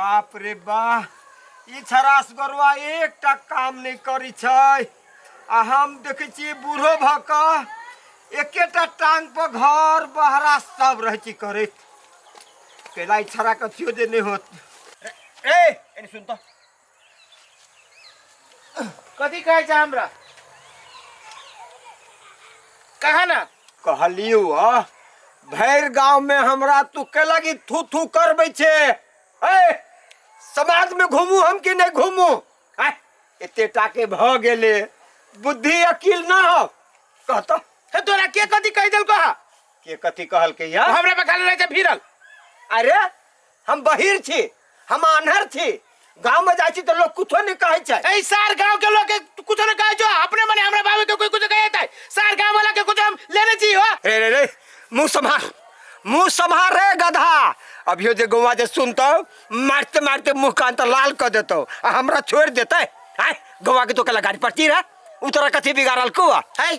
बाप रे बाह ई छरास गरुआ एकटा काम नहीं करी छै आ हम देखे छी बूढ़ो भ क एकेटा टांग पर घर बहरा सब रह छी करे केला ई छरा कथियो जे नहीं होत ए एने सुन त कथी कहै छ हमरा कहा ना कहलियो भैर गांव में हमरा तू के लगी थू थू करबै छे ए समाज में घूमू हम कि नहीं घूमू एते टाके भ गेले बुद्धि अकील ना हो कहता हे तोरा के कथी कह देल कहा के कथी कहल के या हमरा बखाल रहे छ फिरल अरे हम बहिर छी हम आन्हर छी गांव में जाई छी तो लोग कुछो नहीं कहै छै ए सार गांव के लोग के कुछ नहीं कहै छ अपने मने हमरा बाबू के कोई कुछ कहै छै सार गांव वाला के कुछ हम लेने छी हो रे मुंह संभार रे गधा अभियो जे गौवा जे सुनतो मारते मारते मुंह कान तो लाल कर देतो आ हमरा छोड़ देते हाय गौवा के तो कला गाड़ी पड़ती रे उतरा कथी बिगाड़ल को है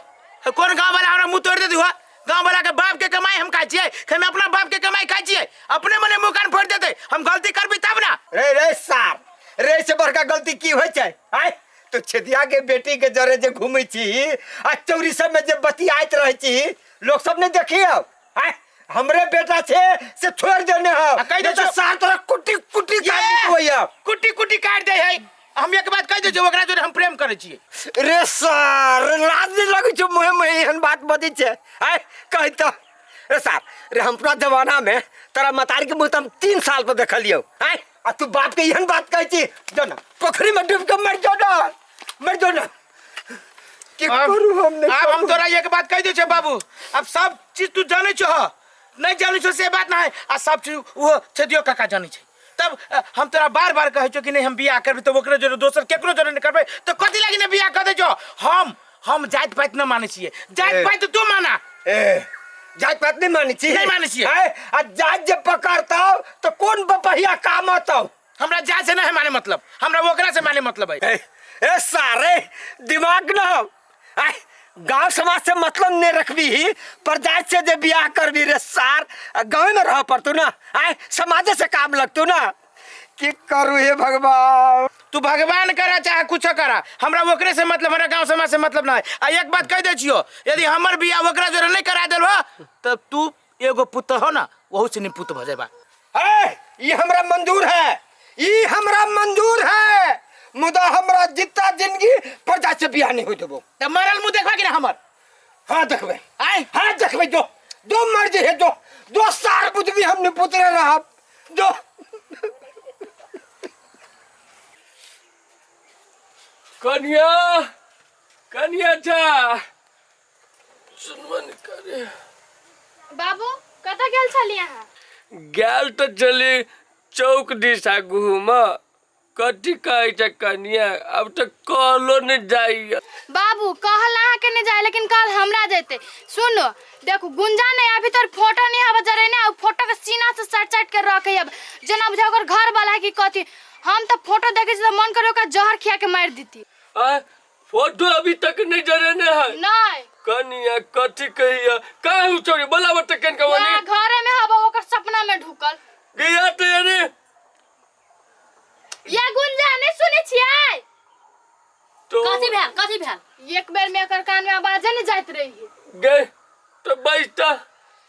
कौन गांव वाला हमरा मुंह तोड़ दे दियो गांव वाला के बाप के कमाई हम खाई छिए हम अपना बाप के कमाई खाई छिए अपने मने मुंह कान फोड़ देते हम गलती करबी तब ना रे सार रे से बड़का गलती की होय छै हाय तो छेदिया के बेटी के जरे जे घूमै छी आ चौरी सब में जे बतियाइत रहै छी लोग सब ने देखियो हाय हमरे बेटा छे से छोड़ देने हो कह दे तो सार तोरा कुटी कुटी काट होया कुटी काट दे है हम एक बात कह दे जो ओकरा जोरे हम प्रेम करे छिए रे सार लाज नहीं लगे छ मुहे में एहन बात बदी छे हाय कह तो रे सार रे हम पूरा जमाना में तोरा मतारी के मुंह हम 3 साल पर देखलियो हाय आ तू बाप के एहन बात कहै छी जो ना पोखरी में डूब के मर जाओ ना के करू हम नहीं अब हम तोरा एक बात कह दे छ बाबू अब सब चीज तू जाने छ नहीं जाने छ से बात ना है आ सब चीज वो छदियो काका जाने छ तब हम तोरा बार कहै छ कि नहीं हम बियाह करबे तो ओकरे जोरे दोसर केकरो जोरे नहीं करबे तो कथि लागी ने बियाह कर दे छ हम जात पात न माने छिए जात पात तू माना ए जात पात नहीं माने छी नहीं माने छिए आ जात जे पकड़ता तो कौन बपहिया काम आता हमरा जात से नहीं माने मतलब हमरा ओकरा से माने मतलब है ए सारे दिमाग ना आय गांव समाज से मतलब नहीं रखबी पर जात से जे बियाह करबी रे सार गांव में रह पड़तू ना आय समाज से काम लगतू ना की करू हे भगवान तू भगवान करा चाहे कुछ करा हमरा ओकरे से मतलब हमरा गांव समाज से मतलब ना है आ एक बात कह दे छियो यदि हमर बियाह ओकरा जोरे नहीं करा देल हो तब तू एगो पुत्र हो ना वहू से नहीं पुत्र भ जाबा ए ये हमरा मंजूर है मुदा हमरा जितना जिंदगी पर जा से बियाह नहीं होई देबो त मरल मुंह देखबा कि ना हमर हां देखबे हां देखबे दो मर्जी है दो सार बुद्धि हमने पुत्र रहब दो कन्या जा सुनवन करे बाबू कता गेल छलिए अहाँ गेल तो चली चौक दिशा घूम कथी कहे छ कन्या अब तो कॉलो नहीं जाइए बाबू कहल अहाँ के नहीं जाए लेकिन कल हमरा जेते सुनो देखो गुंजा नहीं अभी तोर फोटो नहीं हब जरे ना फोटो के सीना से सट के रखे अब जना बुझा ओकर घर वाला की कथी हम तो फोटो देखे तो मन करे ओकर जहर खिया के मार देती फोटो अभी तक नहीं जरे ने है नहीं कन्या कथी कहिया काहे छोरी बोलावत त केन कवनी घरे में हब ओकर सपना में ढुकल गया तो यानी ये गुंजा नहीं सुने छियै तो कथी भेल एक बेर में एकर कान में आवाज नहीं जात रही गए तो बैठता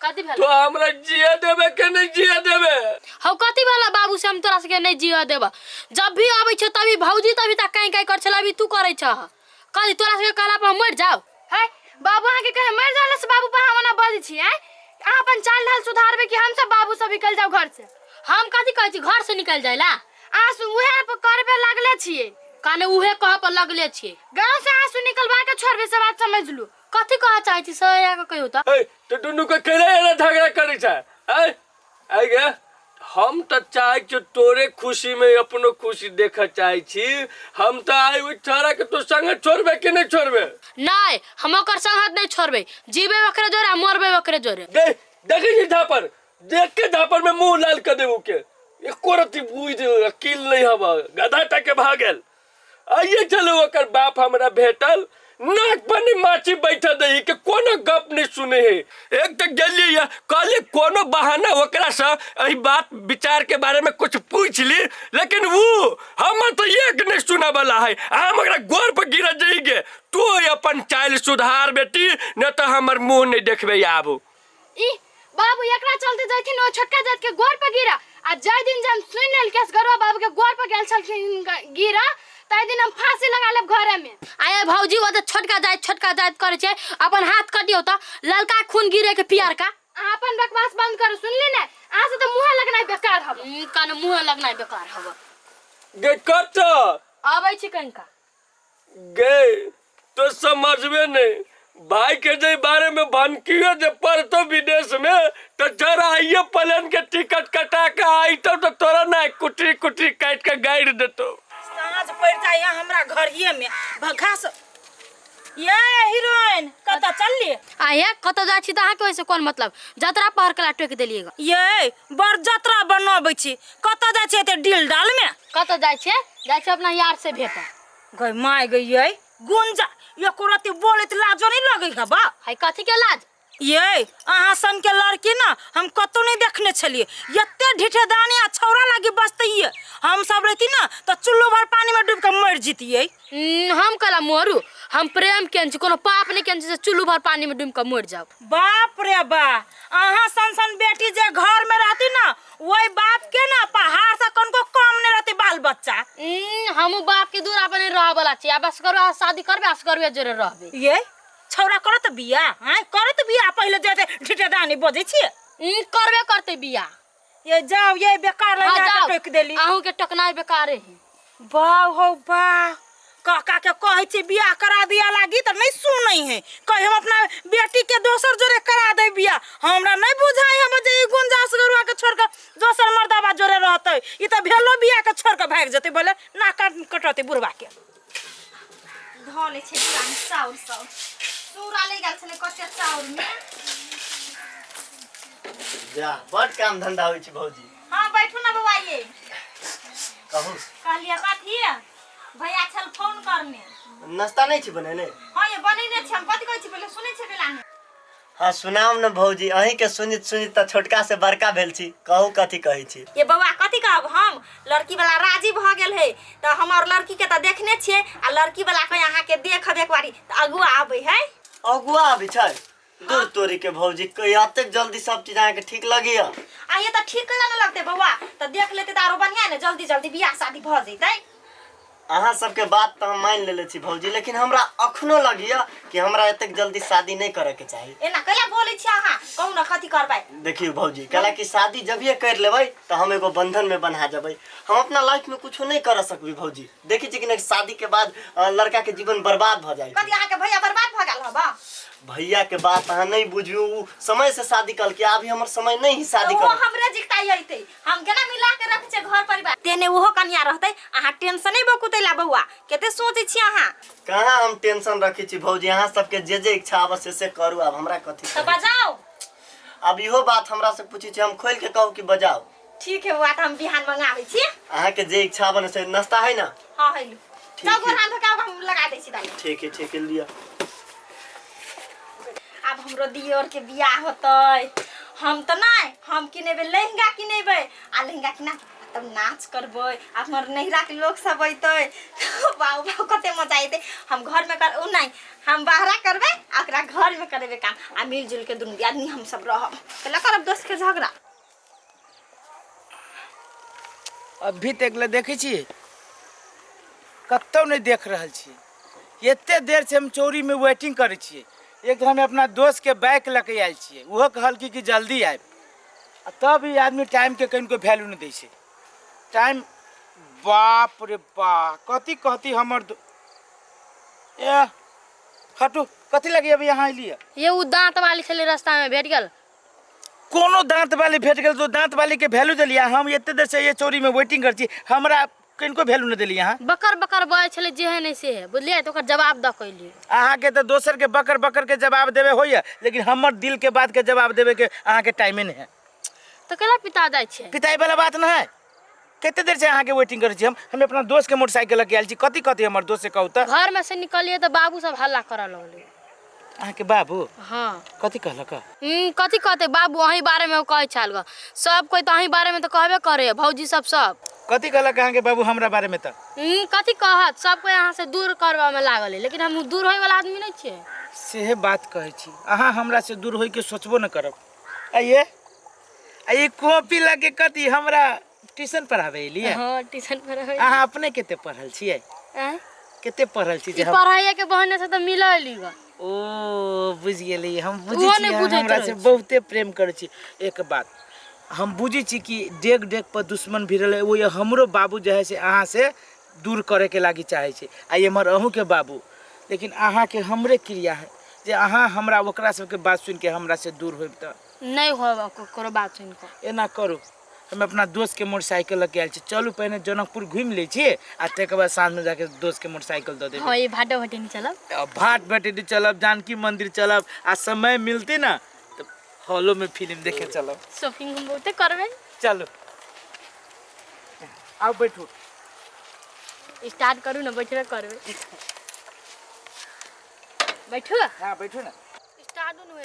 कथी भेल तो हमरा जिया देबे के नहीं जिया देबे हौ कथी वाला बाबू से हम तोरा से नहीं जिया देबा जब भी आबै छ तभी भौजी तभी तक काई कर छला अभी तू करे छ कथी तोरा से कहला पर मर जाओ है बाबू अहाँ के कहे मर जाला से बाबू पर हम ना बज छी है अहाँ अपन चाल ढाल सुधारबे कि हम सब बाबू सब निकल जाओ घर से हम कथी कहै छी घर से निकल जाइला आंसू उहे पर करबे लागले छिए काने उहे कह पर लगले छिए गांव से आंसू निकलवा के छोड़बे से बात समझ लू कथी कह चाहै छी सया के कहियो त ए तो दुनु के केरे झगड़ा करे छ आई गे हम तो चाहे कि तोरे खुशी में अपनो खुशी देखा चाहे छी हम तो आई वो छोरा के तो संग छोड़बे कि नहीं छोड़बे नहीं हम ओकर संगत नहीं छोड़बे जीवे ओकरे जोरे मरबे ओकरे जोरे देखी जी झापर देख के झापर में मुंह लाल कर देबू के एको रति बुझ अकिल नहीं हवा गधा टके भागल आइए चलो ओकर बाप हमरा भेटल नाक पानी माची बैठा दही के कोनो गप नहीं सुने है। एक तो गेली या कहली कोनो बहाना ओकरा से एही बात विचार के बारे में कुछ पूछ ली, लेकिन वो हम तो एक नहीं सुना वाला है। हम ओकरा गोर पर गिरा जाइए, तू अपन चाल सुधार बेटी, न तो हमर मुंह नहीं देखबे आबू। ई बाबू एकरा चलते जाथिन ओ छोटका जात के गोर पर गिरा, आ जय दिन जन सुन लेल केस गरवा बाबू के गोर पर गेल छलखिन गिरा, तै दिन हम फांसी लगा लेब घरे में। आये भौजी वो तो छोटका जात करे छे, अपन हाथ कटियो त ललका खून गिरे के पियर का। अपन बकवास बंद कर, सुनली ने? आ से तो मुंह लगनाइ बेकार हब, कान मुंह लगनाइ बेकार हब। गे कत आबै छी कनका गे तो समझबे नहीं, भाई के जे बारे में भनकियो जे पड़तो विदेश में तो जरा आइए प्लेन के टिकट कटा के आई तो तोरा ना कुटरी कुटरी काट के गाड़ देतो। सांझ पड़ जाए हमरा घरिये में घास। ये हीरोइन कत चलली? आये कत जाय छी त अहाँ के वैसे कोन मतलब? जतरा पहर कला टोक देलिएगा। ये बड़ जतरा बनाबै छी, कत जाय छी एते डील डाल में? कत जाय छी अपना यार से भेटा। गई माय गई ये गुंजा एको रति बोलत लाजो नहीं लगै है बा। हाय कथी के लाज? ये अहाँ सन के लड़की ना हम कतो नहीं देखने छलिए, एते ढिठेदानी आ छौरा लागी बसतइए। हम सब रहती ना तो चुल्लू भर पानी में डूब के मर जीतिए। हम कला मोरू, हम प्रेम केन छी, कोनो पाप नहीं केन छी से चुल्लू भर पानी में डूब के मर जाओ। बाप रे बा, अहाँ सन बेटी जे घर में रहती ना वही बाप के ना पहाड़ से कनको कम नहीं रहती बाल बच्चा। हम बाप के दूर अपने रह वाला छी, बस करो शादी करबे आस करबे जरे रहबे। ये छौरा करत बिया, हां करत बिया पहले जते ढिठेदानी बजे छी। करबे करते बिया। ये जाओ ये बेकार लगा के टोक देली। आहू के टकनाई बेकार है। वाह हो वाह, काका के कहै छी बिया करा दिया लागी त नहीं सुनै है, कह हम अपना बेटी के दोसर जोरे करा दे बिया। हमरा नहीं बुझाई हम जे गुंजास गरुआ के छोड़ के दोसर मर्दाबा जोरे रहतै, ई त भेलो बिया के छोड़ के भाग जतै, बोले ना कटते बुढ़वा के धोले छे पुरान चाउर सब सूरा ले गेल छले कटे चाउर में। जा बड़ काम धंधा होई छी भौजी। हां बैठू ना बउआ, ये कहू कहलिया कथी भैया छल फोन करने। नाश्ता नहीं छी बनेने? हां ये बनेने छ, हम कथी कहै छी पहले सुनै छै बेला में। हाँ सुनाम न भौजी, अही के सुनित सुनित त छोटका से बड़का भेल छी, कहू कथी कहै छी? ये बउआ कथी कहब, हम लड़की वाला राजी भ गेल है त हमर लड़की के त देखने छिए, आ लड़की वाला के यहां के देखब एक बारी त अगुआ आबै है। अगुआ अभी छै दूर तोरी के भौजी, कई अतेक जल्दी सब चीज अहाँ के ठीक लगिया? आ ये त ठीक न लगते बउआ, त देख लेते त आरो बढ़िया ने, जल्दी जल्दी बियाह शादी भ जइतै। अहाँ सबके बात तो हम मान लेले छी भौजी, लेकिन हमरा अखनो लगिया कि हमरा एतेक जल्दी शादी नहीं करे के चाहिए। एना कला बोलै छी अहाँ, कहू न कथी करबै? देखियो भौजी, कला की शादी जब ये कर लेबै तो हम एगो बंधन में बन्हा जबै, हम अपना लाइफ में कुछ नहीं कर सकबी भौजी। देखी छी कि शादी के बाद लड़का के जीवन बर्बाद भ जाए। कथी अहाँ के भैया बर्बाद भ गेल हबा? भैया के बात अहाँ नहीं बुझियो, समय से शादी कल के, अभी हमर समय नहीं ही शादी वो कर। हमरे जिकताई आइते, हम केना मिला के रख छे घर परिवार, तेने ओहो कन्या रहतै। अहाँ टेंशन नहीं बकुतैला बउआ, केते सोचै छी अहाँ? कहाँ हम टेंशन रखी छी भौजी, अहाँ सबके जे इच्छा अवश्य से करू, अब हमरा कथी तो बजाओ। अब इहो बात हमरा से पूछी छी, हम खोल के कहू कि बजाओ? ठीक है बुआ, त हम बिहान मंगाबै छी। अहाँ के जे इच्छा बने से नाश्ता है ना? हां है लो, ठीक चल है। रांध के हम लगा दै छी दाई। ठीक है लिया। अब हमरो दियोर के बियाह होतै, हम त नहीं, हम किनेबे लहंगा किनेबे, आ लहंगा किना तब नाच करबै, हमर नहिरा के लोग सब अइतै, वाह वाह कते मजा अइतै। हम घर में कर उ नहीं, हम बाहरा करबे, ओकरा घर में करबे काम, आ मिलजुल के दुनू आदमी हम सब रहब, कला करब दोस्त के झगड़ा। अभी तक ले देखै छी कतौ नहीं देख रहल छी, एते देर से हम चोरी में वेटिंग करे छी। एक हम अपना दोस्त के बाइक लेके आयल छिए, वो कहल कि जल्दी आए, तब ये आदमी टाइम के कहीं को वैल्यू नहीं दै छै। टाइम बाप रे बा, कथी कहती हमर ए हटू, कथी लगी अभी यहाँ अलिए? ये उ दांत वाली छले रास्ता में भेट गेल। कोनो दांत वाली भेट गेल तो दांत वाली के वैल्यू दिलिया, हम एते देर से ये चोरी में वेटिंग कर छी, हमरा किनको वैल्यू नहीं दिली। यहाँ बकर बकर बय छले जे है नहीं से है, बुझलिए, तो ओकर जवाब द कइली। अहाँ के तो दोसर के बकर बकर के जवाब देवे होइए, लेकिन हमर दिल के बात के जवाब देवे के अहाँ के टाइमे नहीं है। तो केला पिता जाय छे? पिताई वाला बात ना है, कितने देर से अहाँ के वेटिंग करे छी हम अपना दोस्त के मोटरसाइकिल लेके आयल छी कथी कथी हमर दोस्त से कहू त घर में से निकलिए तो बाबू सब हल्ला करऽ लगले। अहाँ के बाबू हाँ कथी कहलक कथी कहते बाबू अही बारे में कहे छाल ग सब कोई तो अही बारे में तो कहबे करे भौजी सब कथी कहलक अहाँ के बाबू हमरा बारे में त कथी कहत सब कोई यहाँ से दूर करवा में लागल है लेकिन हम दूर होए वाला आदमी नहीं छिए। सेहे बात कहै छी अहाँ हमरा से दूर होई के सोचबो न करब। आइए कॉपी लगे कथी हमरा ट्यूशन पढ़ावे लिए हां ट्यूशन पढ़ावे अहाँ अपने केते पढ़ल छियै केते पढ़ल छी जे हम पढ़ाइए के बहाने से तो मिलली ग। ओ बुझ गेली हम बुझी छी हमरा से बहुते प्रेम करै छी। एक बात हम बुझी छी कि डेग डेग पर दुश्मन भिड़ल है वो ये हमरो बाबू जो है से अहाँ से दूर करे के लागी चाहे छै आ हमर अहू के बाबू लेकिन अहाँ के हमरे क्रिया है जे अहाँ हमरा ओकरा सबके बात सुन के हमरा से दूर होब त नहीं होबा करो बात सुन के एना करू हम अपना दोस्त के मोटरसाइकिल लेके आयल छी चलू पहले जनकपुर घूम ले छी आ तेके बाद साँझ में जाके दोस्त के मोटरसाइकिल दे देब। हां ये भाटा भाटे नहीं चलब भाट भटेडी चलब जानकी मंदिर चलब आ समय मिलती ना तो हॉलो में फिल्म देखे चलब शॉपिंग हम बहुते करबे। चलो आओ बैठो स्टार्ट करू ना बैठबे करबे बैठो हाँ बैठो ना स्टार्ट न होए